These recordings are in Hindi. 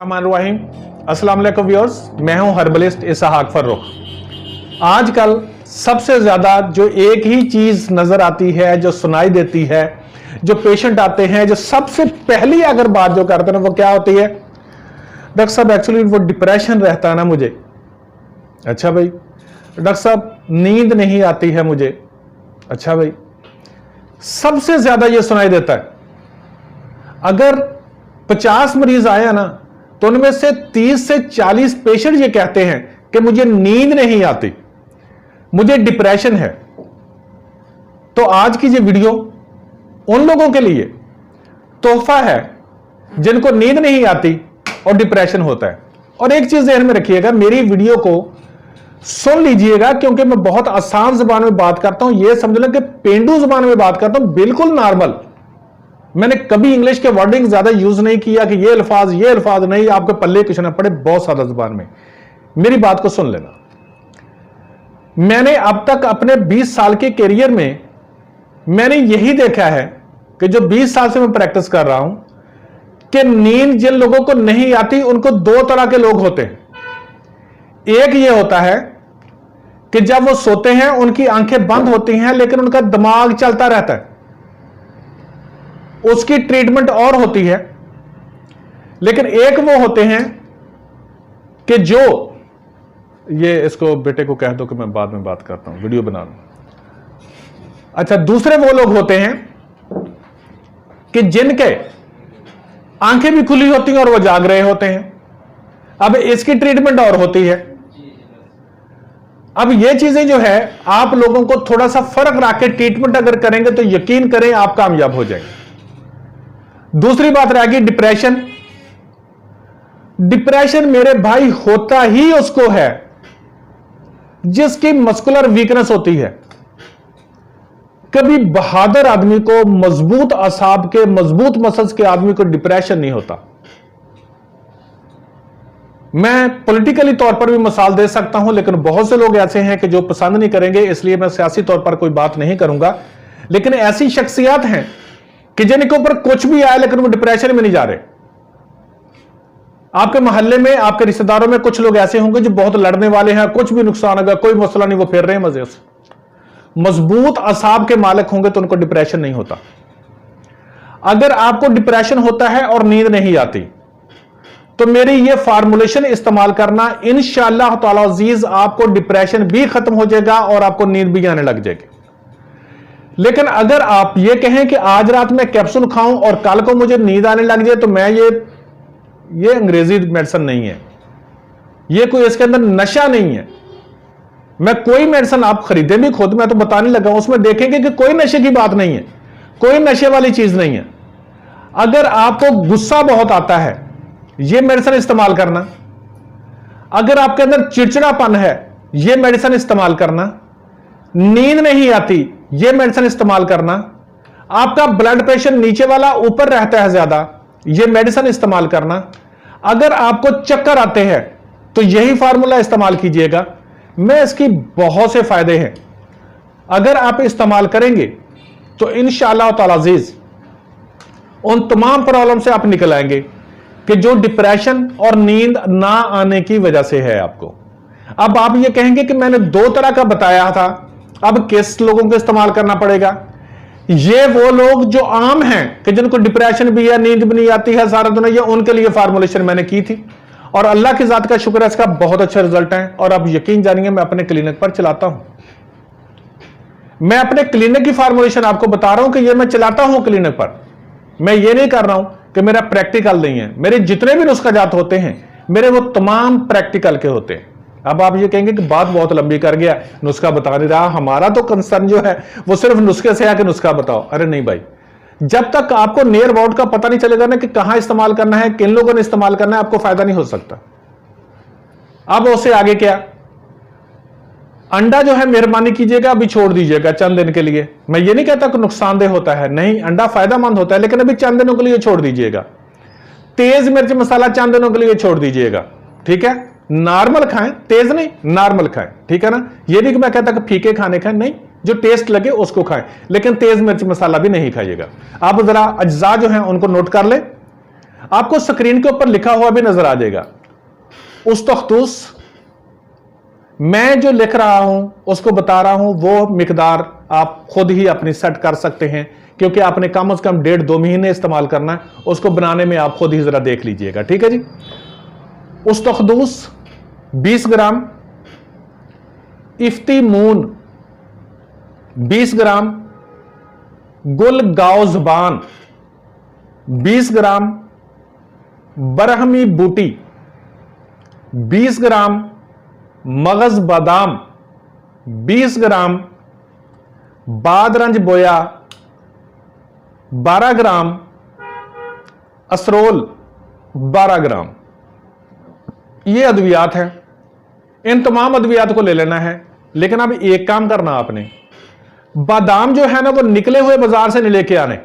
रहीम अस्सलाम वालेकुम व्यूअर्स, मैं हूं हर्बलिस्ट इसहाक फर्रुख। आजकल सबसे ज्यादा जो एक ही चीज नजर आती है, जो सुनाई देती है, जो पेशेंट आते हैं, जो सबसे पहली अगर बात जो करते हैं वो क्या होती है, डॉक्टर साहब एक्चुअली वो डिप्रेशन रहता है ना मुझे। अच्छा भाई। डॉक्टर साहब नींद नहीं आती है मुझे। अच्छा भाई। सबसे ज्यादा ये सुनाई देता है। अगर 50 मरीज आए ना तो उनमें से 30 से 40 पेशेंट ये कहते हैं कि मुझे नींद नहीं आती, मुझे डिप्रेशन है। तो आज की ये वीडियो उन लोगों के लिए तोहफा है जिनको नींद नहीं आती और डिप्रेशन होता है। और एक चीज ध्यान में रखिएगा, मेरी वीडियो को सुन लीजिएगा क्योंकि मैं बहुत आसान जुबान में बात करता हूं। यह समझ लो कि पेंडू जुबान में बात करता हूं, बिल्कुल नॉर्मल। मैंने कभी इंग्लिश के वर्डिंग ज्यादा यूज नहीं किया कि ये अल्फाज नहीं, आपके पल्ले कुछ ना पड़े, बहुत सादा जुबान में। मेरी बात को सुन लेना। मैंने अब तक अपने 20 साल के कैरियर में मैंने यही देखा है कि जो 20 साल से मैं प्रैक्टिस कर रहा हूं कि नींद जिन लोगों को नहीं आती उनको दो तरह के लोग होते हैं। एक ये होता है कि जब वो सोते हैं उनकी आंखें बंद होती हैं लेकिन उनका दिमाग चलता रहता है, उसकी ट्रीटमेंट और होती है। लेकिन एक वो होते हैं कि जो ये इसको बेटे को कह दो कि मैं बाद में बात करता हूं, वीडियो बना लूं। अच्छा, दूसरे वो लोग होते हैं कि जिनके आंखें भी खुली होती हैं और वो जाग रहे होते हैं। अब इसकी ट्रीटमेंट और होती है। अब ये चीजें जो है आप लोगों को थोड़ा सा फर्क रख के ट्रीटमेंट अगर करेंगे तो यकीन करें आप कामयाब हो जाएंगे। दूसरी बात रह गई डिप्रेशन। डिप्रेशन मेरे भाई होता ही उसको है जिसकी मस्कुलर वीकनेस होती है। कभी बहादुर आदमी को, मजबूत असाब के, मजबूत मसल्स के आदमी को डिप्रेशन नहीं होता। मैं पॉलिटिकली तौर पर भी मिसाल दे सकता हूं, लेकिन बहुत से लोग ऐसे हैं कि जो पसंद नहीं करेंगे, इसलिए मैं सियासी तौर पर कोई बात नहीं करूंगा। लेकिन ऐसी शख्सियत हैं कि जिनके ऊपर कुछ भी आए लेकिन वो डिप्रेशन में नहीं जा रहे। आपके मोहल्ले में, आपके रिश्तेदारों में कुछ लोग ऐसे होंगे जो बहुत लड़ने वाले हैं, कुछ भी नुकसान होगा कोई मसला नहीं, वो फिर रहे हैं मजे से। मजबूत असाब के मालिक होंगे तो उनको डिप्रेशन नहीं होता। अगर आपको डिप्रेशन होता है और नींद नहीं आती तो मेरी ये फार्मूलेशन इस्तेमाल करना, इंशाअल्लाह ताला अजीज आपको डिप्रेशन भी खत्म हो जाएगा और आपको नींद भी आने लग जाएगी। लेकिन अगर आप ये कहें कि आज रात में कैप्सूल खाऊं और कल को मुझे नींद आने लग जाए, तो मैं ये अंग्रेजी मेडिसिन नहीं है, ये कोई इसके अंदर नशा नहीं है। मैं कोई मेडिसिन आप खरीदें भी खुद, मैं तो बताने लगा हूं, उसमें देखेंगे कि कोई नशे की बात नहीं है, कोई नशे वाली चीज नहीं है। अगर आपको गुस्सा बहुत आता है, ये मेडिसिन इस्तेमाल करना। अगर आपके अंदर चिड़चिड़ापन है, ये मेडिसिन इस्तेमाल करना। नींद नहीं आती, ये मेडिसिन इस्तेमाल करना। आपका ब्लड प्रेशर नीचे वाला ऊपर रहता है ज्यादा, ये मेडिसिन इस्तेमाल करना। अगर आपको चक्कर आते हैं तो यही फार्मूला इस्तेमाल कीजिएगा। मैं इसकी बहुत से फायदे हैं, अगर आप इस्तेमाल करेंगे तो इंशाअल्लाह ताला अजीज उन तमाम प्रॉब्लम से आप निकल आएंगे कि जो डिप्रेशन और नींद ना आने की वजह से है आपको। अब आप ये कहेंगे कि मैंने दो तरह का बताया था, अब किस लोगों को इस्तेमाल करना पड़ेगा? ये वो लोग जो आम हैं कि जिनको डिप्रेशन भी है, नींद भी नहीं आती है सारा दिन, ये उनके लिए फार्मूलेशन मैंने की थी और अल्लाह की जात का शुक्र है, इसका बहुत अच्छा रिजल्ट है। और अब यकीन जानिए मैं अपने क्लिनिक पर चलाता हूं। मैं अपने क्लिनिक की फार्मूलेशन आपको बता रहा हूं कि ये मैं चलाता हूं क्लिनिक पर। मैं ये नहीं कर रहा हूं कि मेरा प्रैक्टिकल नहीं है। मेरे जितने भी नुस्खा जात होते हैं मेरे, वो तमाम प्रैक्टिकल के होते हैं। अब आप ये कहेंगे कि बात बहुत लंबी कर गया, नुस्खा बता नहीं रहा। हमारा तो कंसर्न जो है वो सिर्फ नुस्खे से है कि नुस्खा बताओ। अरे नहीं भाई, जब तक आपको नियर अबाउट का पता नहीं चलेगा ना कि कहां इस्तेमाल करना है, किन लोगों ने इस्तेमाल करना है, आपको फायदा नहीं हो सकता। अब उससे आगे क्या, अंडा जो है मेहरबानी कीजिएगा अभी छोड़ दीजिएगा चंद दिन के लिए। मैं ये नहीं कहता कि नुकसानदेह होता है, नहीं, अंडा फायदेमंद होता है, लेकिन अभी चंद दिनों के लिए छोड़ दीजिएगा। तेज मिर्च मसाला चंद दिनों के लिए छोड़ दीजिएगा, ठीक है। नॉर्मल खाएं, तेज नहीं, नॉर्मल खाएं, ठीक है ना। ये नहीं कि मैं कहता कि फीके खाने खाएं, नहीं, जो टेस्ट लगे उसको खाएं, लेकिन तेज मिर्च मसाला भी नहीं खाइएगा। आप जरा अज्जा जो हैं उनको नोट कर ले। आपको स्क्रीन के ऊपर लिखा हुआ भी नजर आ जाएगा। उस तख्तूस मैं जो लिख रहा हूं उसको बता रहा हूं, वो मिकदार आप खुद ही अपनी सेट कर सकते हैं, क्योंकि आपने कम से कम 1.5-2 महीने इस्तेमाल करना है। उसको बनाने में आप खुद ही जरा देख लीजिएगा, ठीक है जी। उस तख्दूस 20 ग्राम, इफ्ती मून 20 ग्राम, गुल गाओ ज़बान 20 ग्राम, बरहमी बूटी 20 ग्राम, मगज बादाम 20 ग्राम, बादरंज बोया 12 ग्राम, असरोल 12 ग्राम। ये अद्वियात है। इन तमाम अद्वियात को ले लेना है, लेकिन अब एक काम करना आपने, बादाम जो है ना वो निकले हुए बाजार से नहीं लेके आने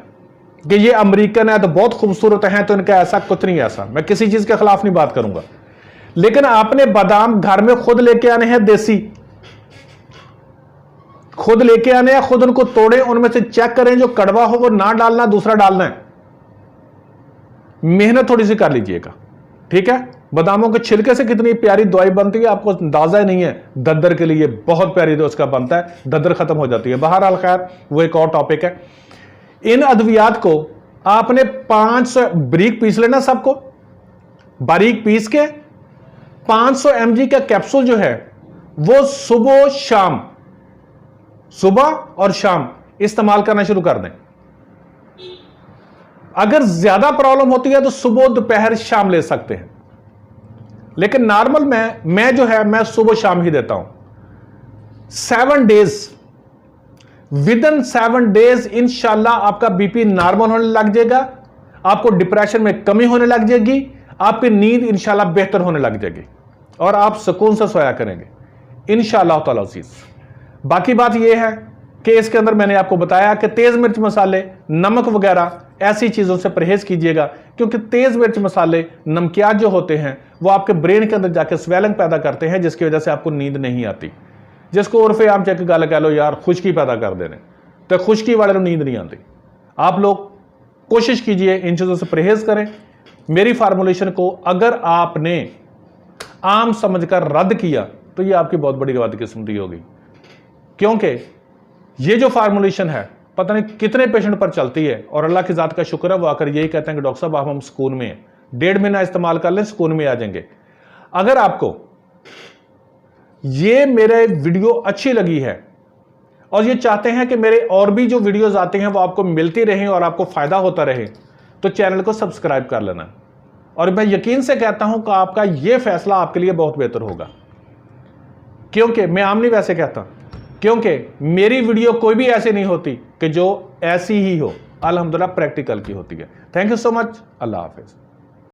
कि ये अमेरिकन है तो बहुत खूबसूरत है तो इनका ऐसा कुछ नहीं। ऐसा मैं किसी चीज के खिलाफ नहीं बात करूंगा, लेकिन आपने बादाम घर में खुद लेके आने हैं, देसी खुद लेके आने हैं, खुद उनको तोड़े, उनमें से चेक करें जो कड़वा हो वो ना डालना, दूसरा डालना है। मेहनत थोड़ी सी कर लीजिएगा, ठीक है। बादामों के छिलके से कितनी प्यारी दवाई बनती है आपको अंदाजा ही नहीं है। दद्दर के लिए बहुत प्यारी तो उसका बनता है, दद्दर खत्म हो जाती है। बहरहाल खैर वो एक और टॉपिक है। इन अद्वियात को आपने 500 बारीक पीस लेना, सबको बारीक पीस के 500 mg का कैप्सूल जो है वो सुबह शाम, सुबह और शाम इस्तेमाल करना शुरू कर दें। अगर ज्यादा प्रॉब्लम होती है तो सुबह दोपहर शाम ले सकते हैं, लेकिन नॉर्मल मैं जो है मैं सुबह शाम ही देता हूं। 7 डेज, विद इन 7 डेज इंशाल्लाह आपका बीपी नॉर्मल होने लग जाएगा, आपको डिप्रेशन में कमी होने लग जाएगी, आपकी नींद इंशाल्लाह बेहतर होने लग जाएगी और आप सुकून से सोया करेंगे इंशाल्लाह ताला अज़ीज़। बाकी बात यह है कि इसके अंदर मैंने आपको बताया कि तेज मिर्च मसाले, नमक वगैरह ऐसी चीजों से परहेज कीजिएगा, क्योंकि तेज मिर्च मसाले, नमकियात जो होते हैं वो आपके ब्रेन के अंदर जाकर स्वेलिंग पैदा करते हैं, जिसकी वजह से आपको नींद नहीं आती, जिसको उर्फे आम चेक गल कह लो यार खुश्की पैदा कर देने, तो खुश्की वाले को नींद नहीं आती। आप लोग कोशिश कीजिए इन चीजों से परहेज करें। मेरी फार्मूलेशन को अगर आपने आम समझकर रद्द किया तो ये आपकी बहुत बड़ी बदकिस्मती होगी, क्योंकि ये जो फार्मूलेशन है पता नहीं कितने पेशेंट पर चलती है, और अल्लाह की जात का शुक्र है वो आकर यही कहते हैं कि डॉक्टर साहब आप हम सुकून में हैं, 1.5 महीना इस्तेमाल कर लें सुकून में आ जाएंगे। अगर आपको ये मेरे वीडियो अच्छी लगी है और ये चाहते हैं कि मेरे और भी जो वीडियोस आते हैं वो आपको मिलती रहें और आपको फायदा होता रहे, तो चैनल को सब्सक्राइब कर लेना। और मैं यकीन से कहता हूं कि आपका ये फैसला आपके लिए बहुत बेहतर होगा, क्योंकि मैं आम नहीं वैसे कहता, क्योंकि मेरी वीडियो कोई भी ऐसी नहीं होती कि जो ऐसी ही हो, अल्हम्दुलिल्लाह प्रैक्टिकल की होती है। Thank you so much, Allah Hafiz.